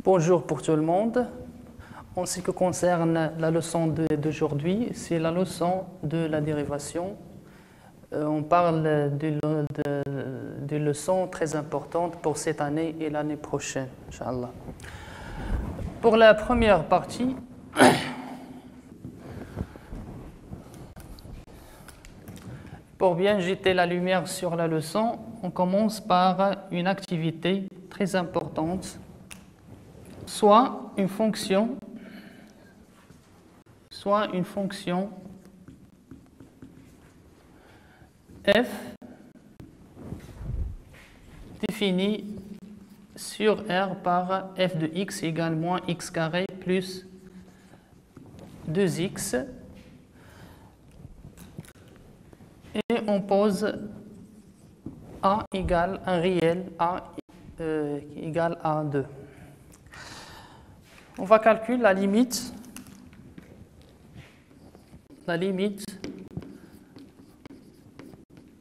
Bonjour pour tout le monde. En ce qui concerne la leçon d'aujourd'hui, c'est la leçon de la dérivation. On parle de leçons très importantes pour cette année et l'année prochaine, Inch'Allah. Pour la première partie, pour bien jeter la lumière sur la leçon, on commence par une activité très importante, soit une fonction f définie sur R par f de x égale moins x carré plus 2x, et on pose a égale un réel a égale à 2. On va calculer la limite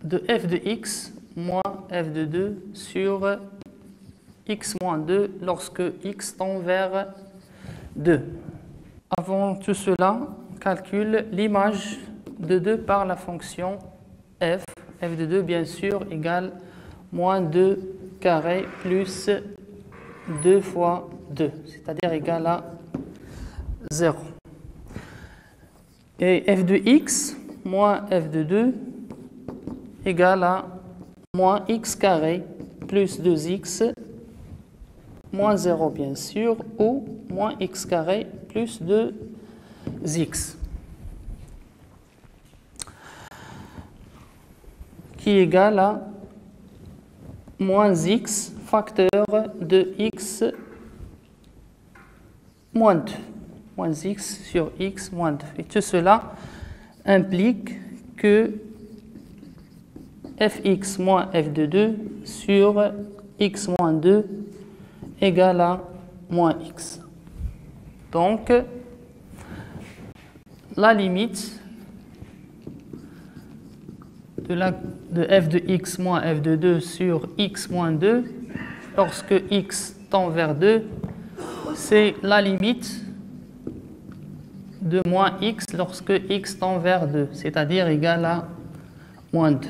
de f de x moins f de 2 sur x moins 2 lorsque x tend vers 2. Avant tout cela, on calcule l'image de 2 par la fonction f. f de 2, bien sûr, égale moins 2 carré plus 2 fois 2, c'est-à-dire égal à 0. Et f de x moins f de 2 égale à moins x carré plus 2x moins 0, bien sûr, ou moins x carré plus 2x, qui est égal à moins x facteur de x moins 2. Moins x sur x moins 2. Et tout cela implique que fx moins f de 2 sur x moins 2 égale à moins x. Donc, la limite de f de x moins f de 2 sur x moins 2, lorsque x tend vers 2, c'est la limite de moins x lorsque x tend vers 2, c'est-à-dire égal à moins 2.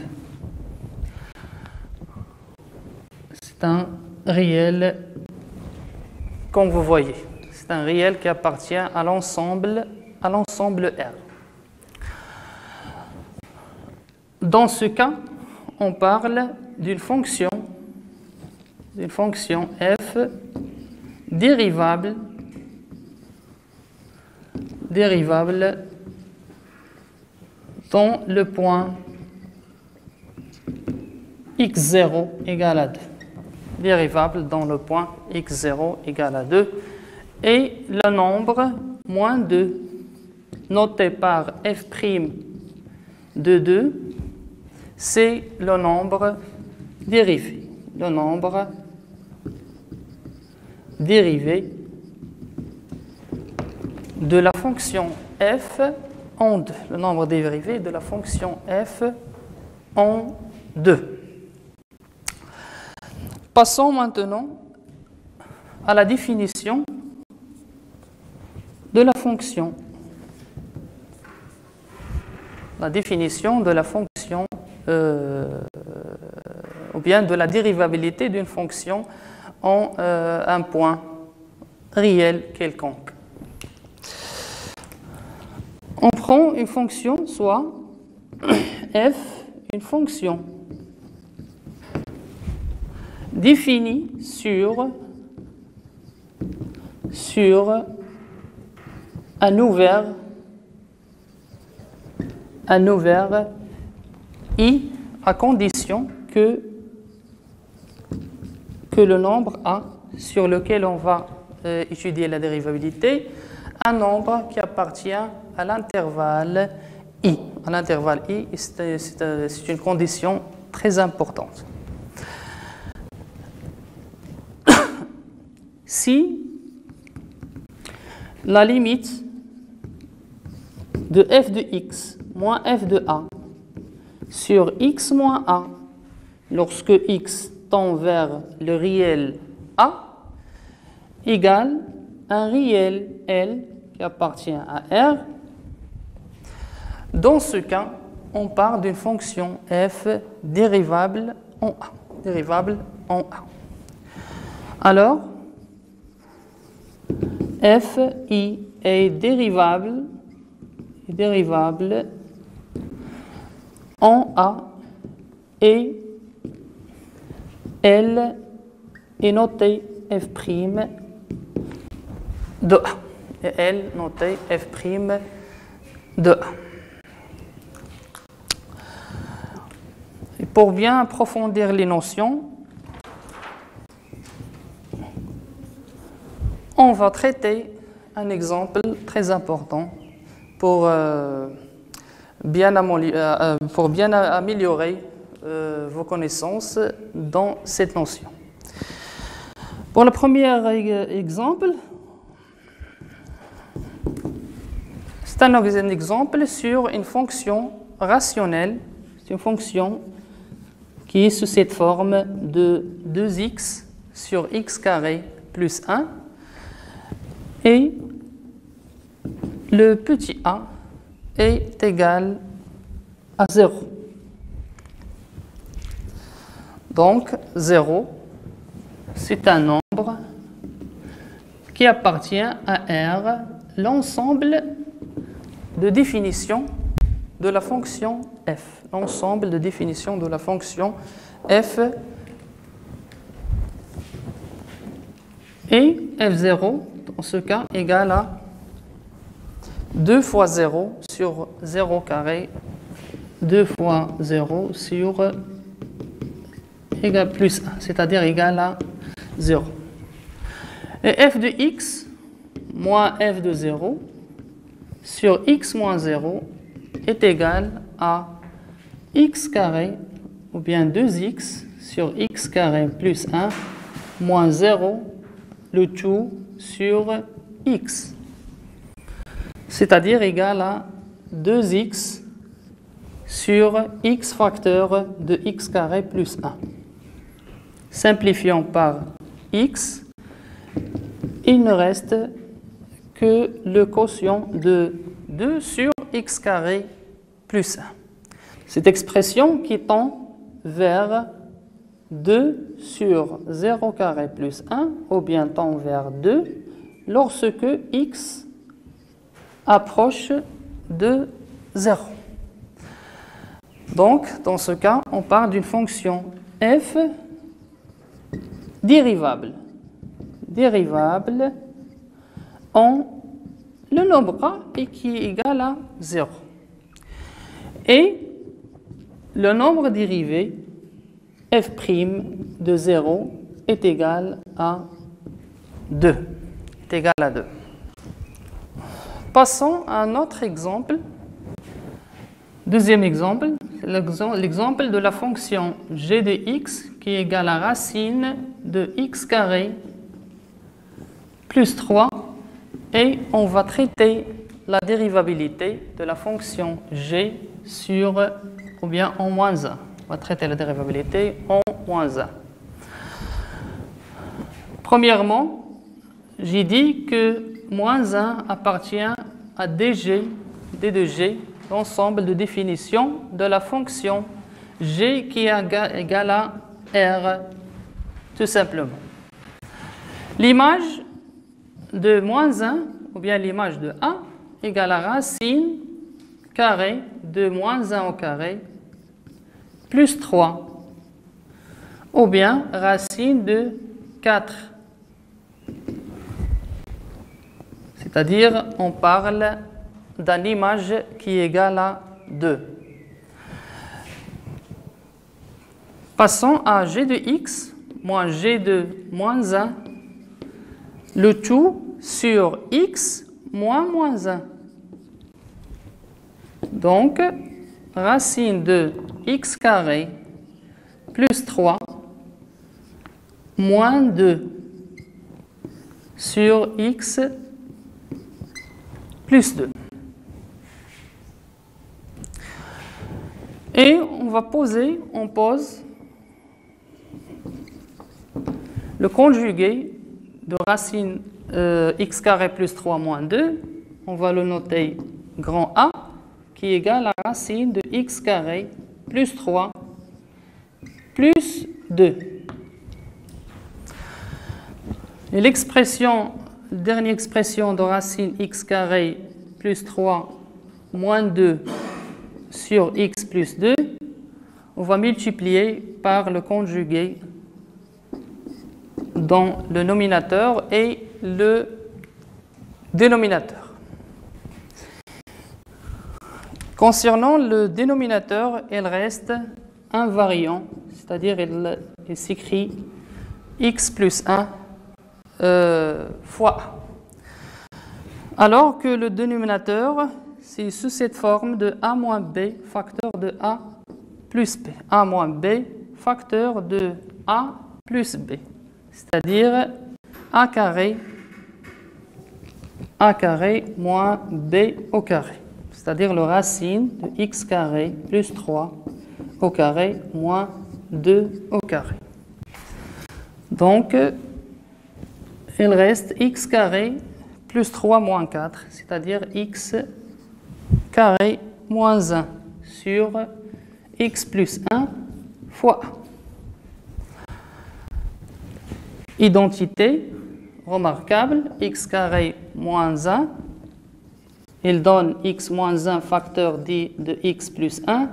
C'est un réel, comme vous voyez, c'est un réel qui appartient à l'ensemble R. Dans ce cas, on parle d'une fonction f dérivable dans le point x0 égale à 2. Dérivable dans le point x0 égale à 2. Et le nombre moins 2, noté par f' de 2, c'est le nombre dérivé. Le nombre dérivé de la fonction f en 2. Le nombre dérivé de la fonction f en 2. Passons maintenant à la définition de la fonction. La définition de la fonction ou bien de la dérivabilité d'une fonction en un point réel quelconque. On prend une fonction, soit f, une fonction définie sur un ouvert i, à condition que le nombre a sur lequel on va étudier la dérivabilité, un nombre qui appartient à l'intervalle i. À l'intervalle i, c'est une condition très importante. Si la limite de f de x moins f de a sur x moins a lorsque x tend vers le réel a égale un réel L qui appartient à R. Dans ce cas, on part d'une fonction f dérivable en A. Dérivable en A. Alors, f i est dérivable en A et L est noté f' de A. Et L noté f' de A. Et pour bien approfondir les notions, on va traiter un exemple très important pour bien améliorer vos connaissances dans cette notion. Pour le premier exemple, c'est un exemple sur une fonction rationnelle. C'est une fonction qui est sous cette forme de 2x sur x carré plus 1. Et le petit a est égal à 0. Donc 0, c'est un nombre qui appartient à R, l'ensemble de définition de la fonction f. L'ensemble de définition de la fonction f et f0, dans ce cas, égale à 2 fois 0 sur 0 carré, 2 fois 0 sur égale plus 1, c'est-à-dire égal à 0. Et f de x moins f de 0 sur x moins 0 est égal à x carré, ou bien 2x sur x carré plus 1 moins 0, le tout sur x, c'est-à-dire égal à 2x sur x facteur de x carré plus 1. Simplifiant par x, il ne reste que le quotient de 2 sur x carré plus 1. Cette expression qui tend vers 2 sur 0 carré plus 1, ou bien tend vers 2, lorsque x approche de 0. Donc, dans ce cas, on part d'une fonction f dérivable en le nombre a et qui est égal à 0. Et le nombre dérivé f' de 0 est égal à 2. Est égal à 2. Passons à un autre exemple. Deuxième exemple, l'exemple de la fonction g de x qui est égale à racine de x carré plus 3. Et on va traiter la dérivabilité de la fonction g sur, ou bien en moins 1. On va traiter la dérivabilité en moins 1. Premièrement, j'ai dit que moins 1 appartient à dg, d de g, l'ensemble de définition de la fonction g qui est égale à r, tout simplement. L'image de moins 1, ou bien l'image de a, égale à racine carré de moins 1 au carré plus 3, ou bien racine de 4. C'est-à-dire, on parle d'une image qui est égale à 2. Passons à g de x moins g de moins 1, le tout sur x moins moins 1. Donc, racine de x carré plus 3 moins 2 sur x plus 2. Et on pose le conjugué de racine x carré plus 3 moins 2, on va le noter grand A, qui est égal à la racine de x carré plus 3 plus 2. Et l'expression, dernière expression de racine x carré plus 3 moins 2 sur x plus 2, on va multiplier par le conjugué dans le nominateur et le dénominateur. Concernant le dénominateur, il reste invariant, c'est-à-dire il s'écrit x plus 1 fois a. Alors que le dénominateur, c'est sous cette forme de a moins b facteur de a plus b. A moins b facteur de a plus b. C'est-à-dire a carré moins b au carré. C'est-à-dire le racine de x carré plus 3 au carré moins 2 au carré. Donc, il reste x carré plus 3 moins 4, c'est-à-dire x carré moins 1 sur x plus 1 fois a. Identité remarquable, x carré moins 1, il donne x moins 1 facteur de x plus 1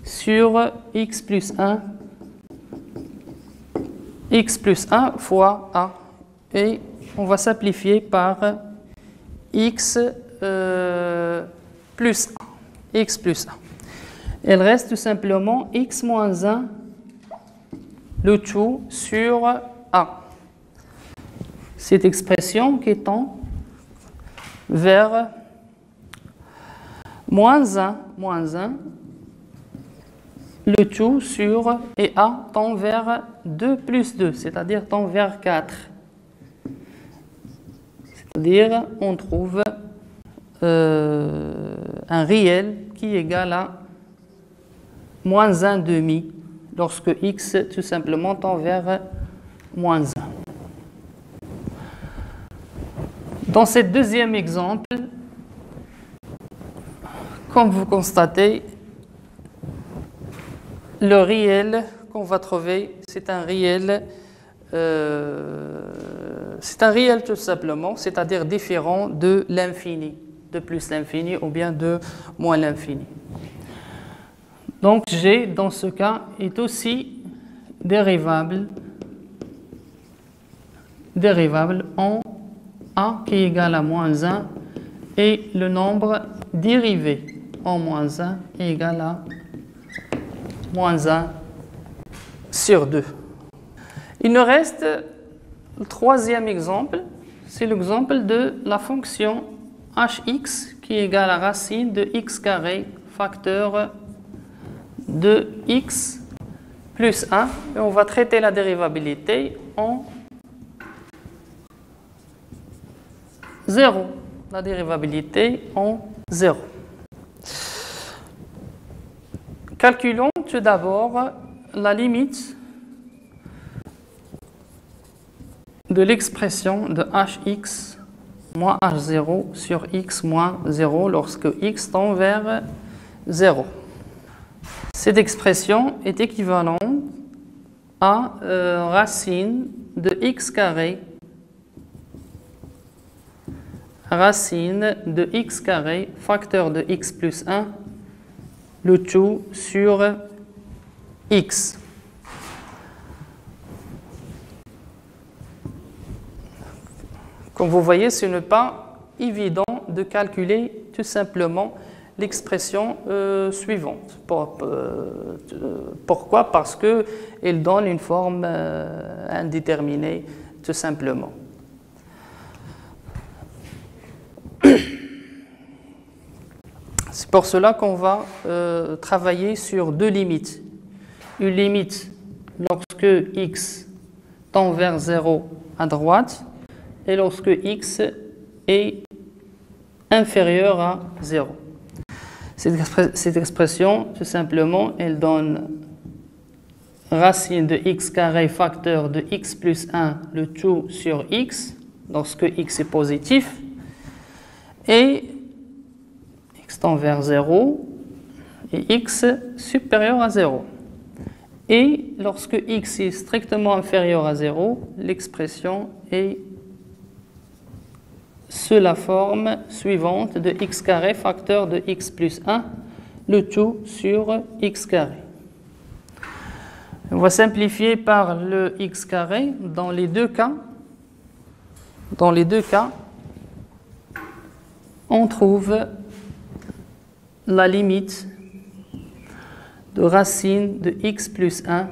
sur x plus 1 fois a. Et on va simplifier par x plus 1. X plus 1. Il reste tout simplement x moins 1, le tout sur a. Cette expression qui tend vers moins 1, le tout sur, et a tend vers 2 plus 2, c'est-à-dire tend vers 4. C'est-à-dire, on trouve un réel qui est égal à moins 1 demi, lorsque x tout simplement tend vers moins 1. Dans ce deuxième exemple, comme vous constatez, le réel qu'on va trouver, c'est un réel tout simplement, c'est-à-dire différent de l'infini, de plus l'infini ou bien de moins l'infini. Donc g, dans ce cas, est aussi dérivable en a qui est égal à moins 1 et le nombre dérivé en moins 1 est égal à moins 1 sur 2. Il nous reste le troisième exemple, c'est l'exemple de la fonction hx qui est égale à racine de x carré facteur de x plus 1. Et on va traiter la dérivabilité en 0. La dérivabilité en 0. Calculons tout d'abord la limite de l'expression de hx moins h0 sur x moins 0 lorsque x tend vers 0. Cette expression est équivalente à racine de x carré facteur de x plus 1 le tout sur x. Comme vous voyez, ce n'est pas évident de calculer tout simplement l'expression suivante. Pourquoi? Parce qu'elle donne une forme indéterminée, tout simplement. C'est pour cela qu'on va travailler sur deux limites. Une limite lorsque x tend vers 0 à droite et lorsque x est inférieur à 0. Cette expression, tout simplement, elle donne racine de x carré facteur de x plus 1, le tout sur x, lorsque x est positif, et x tend vers 0, et x supérieur à 0. Et lorsque x est strictement inférieur à 0, l'expression est sous la forme suivante de x carré facteur de x plus 1, le tout sur x carré. On va simplifier par le x carré dans les deux cas. Dans les deux cas, on trouve la limite de racine de x plus 1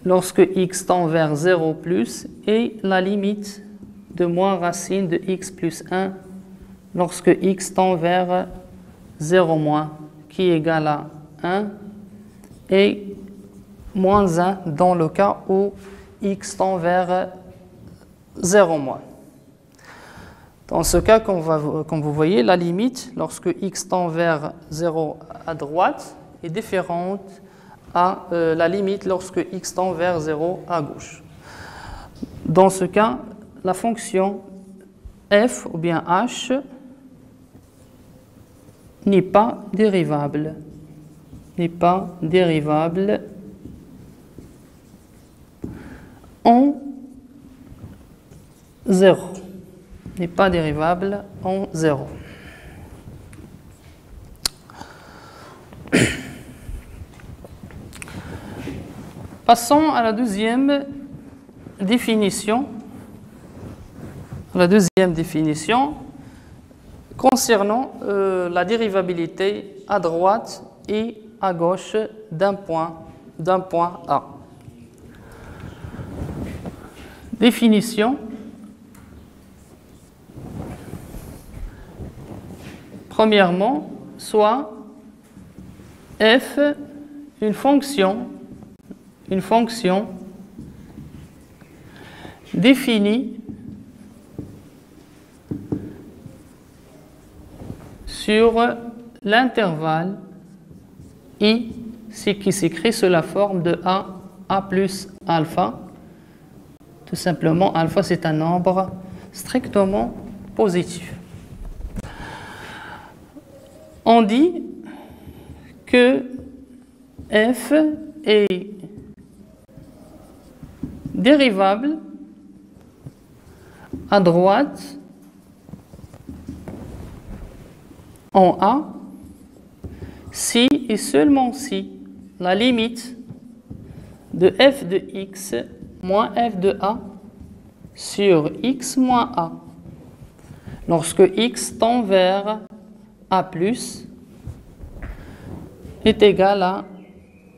lorsque x tend vers 0 plus et la limite de moins racine de x plus 1 lorsque x tend vers 0 moins, qui est égal à 1, et moins 1 dans le cas où x tend vers 0 moins. Dans ce cas, comme vous voyez, la limite, lorsque x tend vers 0 à droite, est différente à la limite lorsque x tend vers 0 à gauche. Dans ce cas, la fonction f ou bien h n'est pas dérivable. N'est pas dérivable en 0. N'est pas dérivable en 0. Passons à la deuxième définition. La deuxième définition concernant la dérivabilité à droite et à gauche d'un point A. Définition. Premièrement, soit f une fonction définie sur l'intervalle i, qui s'écrit sous la forme de a plus alpha. Tout simplement, alpha c'est un nombre strictement positif. On dit que f est dérivable à droite en A si et seulement si la limite de f de x moins f de a sur x moins a, lorsque x tend vers a plus, est égal à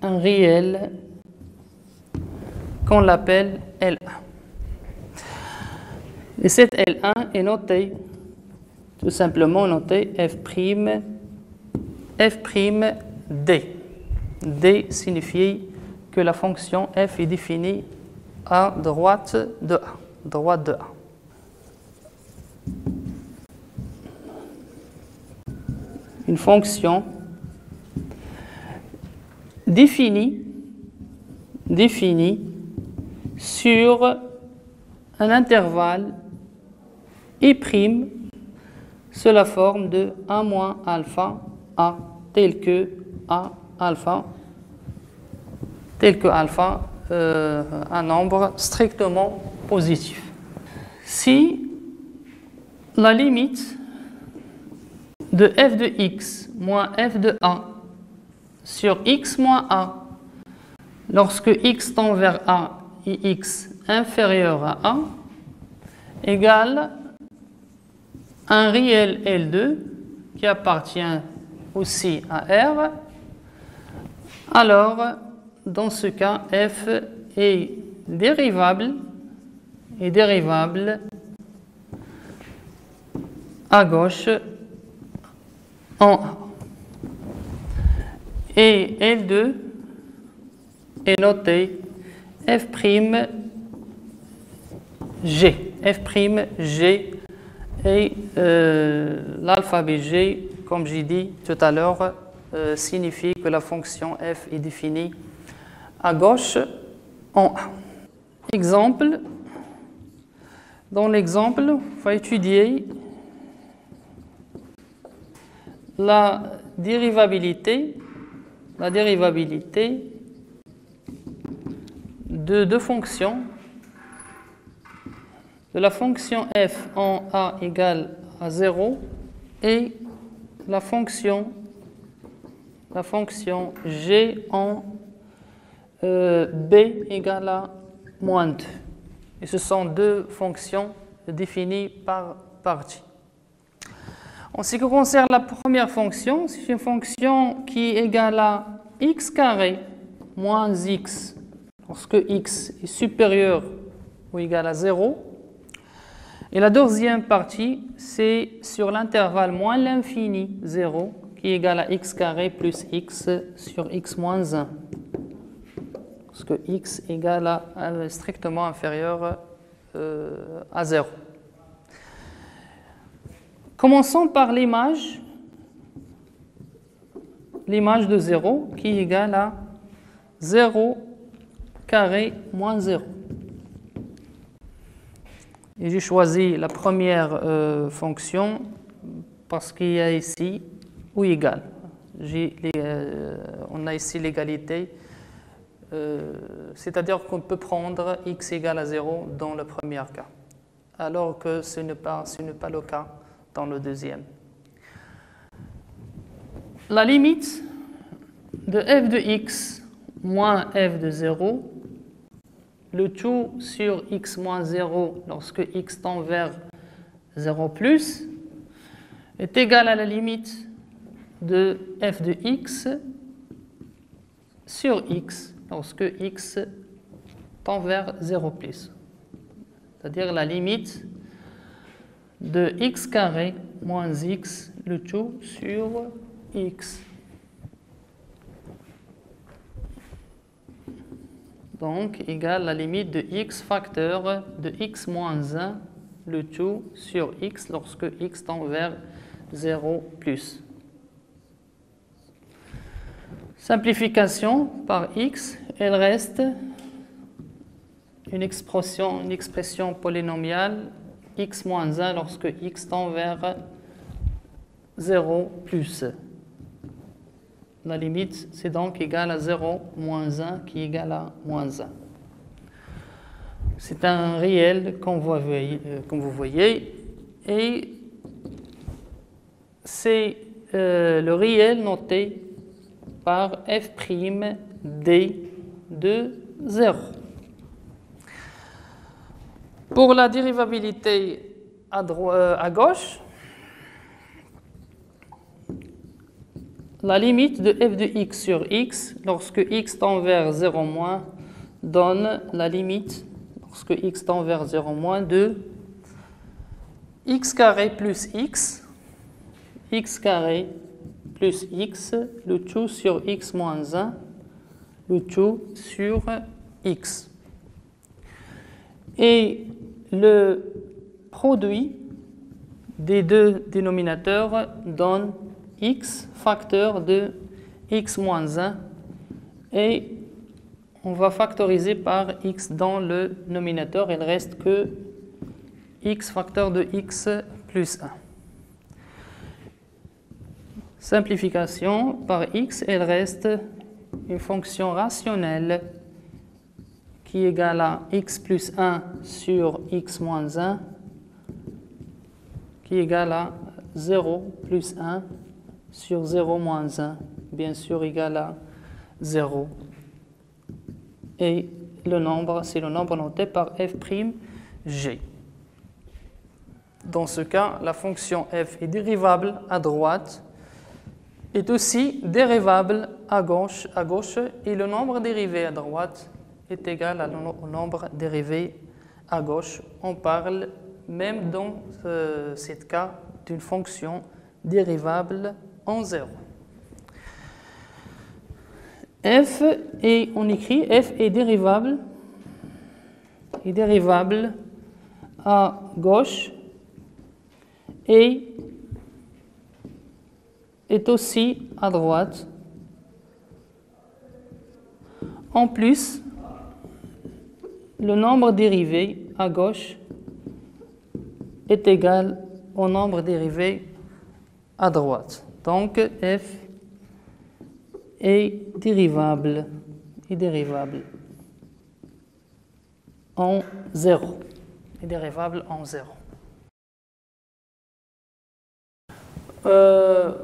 un réel qu'on l'appelle L1. Et cette L1 est notée, tout simplement notée f', d. D signifie que la fonction f est définie à droite de A. Droite de A. Une fonction définie sur un intervalle I' sous la forme de A moins alpha A, tel que A alpha, un nombre strictement positif. Si la limite de f de x moins f de a sur x moins a, lorsque x tend vers a et x inférieur à a, égale un réel L2 qui appartient aussi à R, alors dans ce cas f est dérivable à gauche en A. Et L2 est noté f'G. F'G et l'alphabet G, comme j'ai dit tout à l'heure, signifie que la fonction f est définie à gauche en A. Exemple. Dans l'exemple, on va étudier la dérivabilité de deux fonctions, de la fonction f en A égale à 0 et la fonction g en b égale à moins 2. Et ce sont deux fonctions définies par partie. En ce qui concerne la première fonction, c'est une fonction qui est égale à x carré moins x lorsque x est supérieur ou égal à 0. Et la deuxième partie, c'est sur l'intervalle moins l'infini 0 qui est égal à x carré plus x sur x moins 1. Parce que x est égal à strictement inférieur à 0. Commençons par l'image de 0 qui est égale à 0 carré moins 0. Et j'ai choisi la première fonction parce qu'il y a ici ou égal. On a ici l'égalité, c'est-à-dire qu'on peut prendre x égale à 0 dans le premier cas, alors que ce n'est pas le cas dans le deuxième. La limite de f de x moins f de 0, le tout sur x moins 0 lorsque x tend vers 0 plus, est égal à la limite de f de x sur x lorsque x tend vers 0 plus. C'est-à-dire la limite de x carré moins x, le tout sur x. Donc, égale la limite de x facteur de x moins 1, le tout sur x lorsque x tend vers 0 plus. Simplification par x, elle reste une expression polynomiale x moins 1 lorsque x tend vers 0 plus. La limite, c'est donc égal à 0 moins 1 qui est égal à moins 1. C'est un réel, comme vous voyez, et c'est le réel noté par f' d de 0. Pour la dérivabilité à gauche, la limite de f de x sur x lorsque x tend vers 0 moins donne la limite lorsque x tend vers 0 moins de x carré plus x carré plus x, le tout sur x moins 1, le tout sur x. Et le produit des deux dénominateurs donne x facteur de x moins 1 et on va factoriser par x dans le dénominateur. Il reste que x facteur de x plus 1. Simplification par x, il reste une fonction rationnelle qui est égale à x plus 1 sur x moins 1 qui est égale à 0 plus 1 sur 0 moins 1, bien sûr égal à 0. Et le nombre, c'est le nombre noté par f'g. Dans ce cas, la fonction f est dérivable à droite, est aussi dérivable à gauche et le nombre dérivé à droite est égal au nombre dérivé à gauche. On parle même dans ce cas d'une fonction dérivable en 0. F, et on écrit f est dérivable à gauche et est aussi à droite. En plus, le nombre dérivé à gauche est égal au nombre dérivé à droite. Donc, f est dérivable en 0. Est dérivable en 0.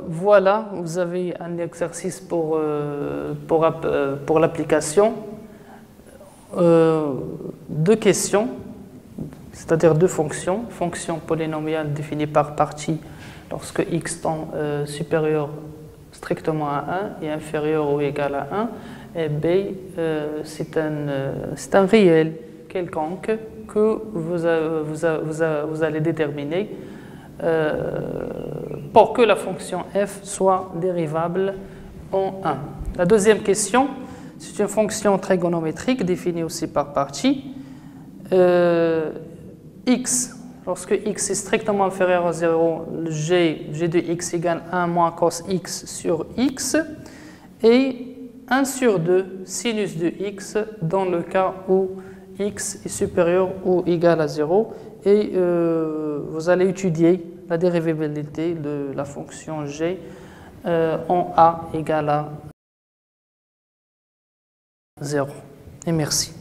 Voilà, vous avez un exercice pour l'application. Deux questions, c'est-à-dire deux fonctions. Fonction polynomiale définie par partie lorsque x tend supérieur strictement à 1 et inférieur ou égal à 1. Et B, c'est un réel quelconque que vous allez déterminer pour que la fonction f soit dérivable en 1. La deuxième question, c'est une fonction trigonométrique définie aussi par partie. X, lorsque x est strictement inférieur à 0, g de x égale 1 moins cos x sur x, et 1 sur 2 sinus de x dans le cas où x est supérieur ou égal à 0. Et vous allez étudier la dérivabilité de la fonction g en a égale à 0. Et merci.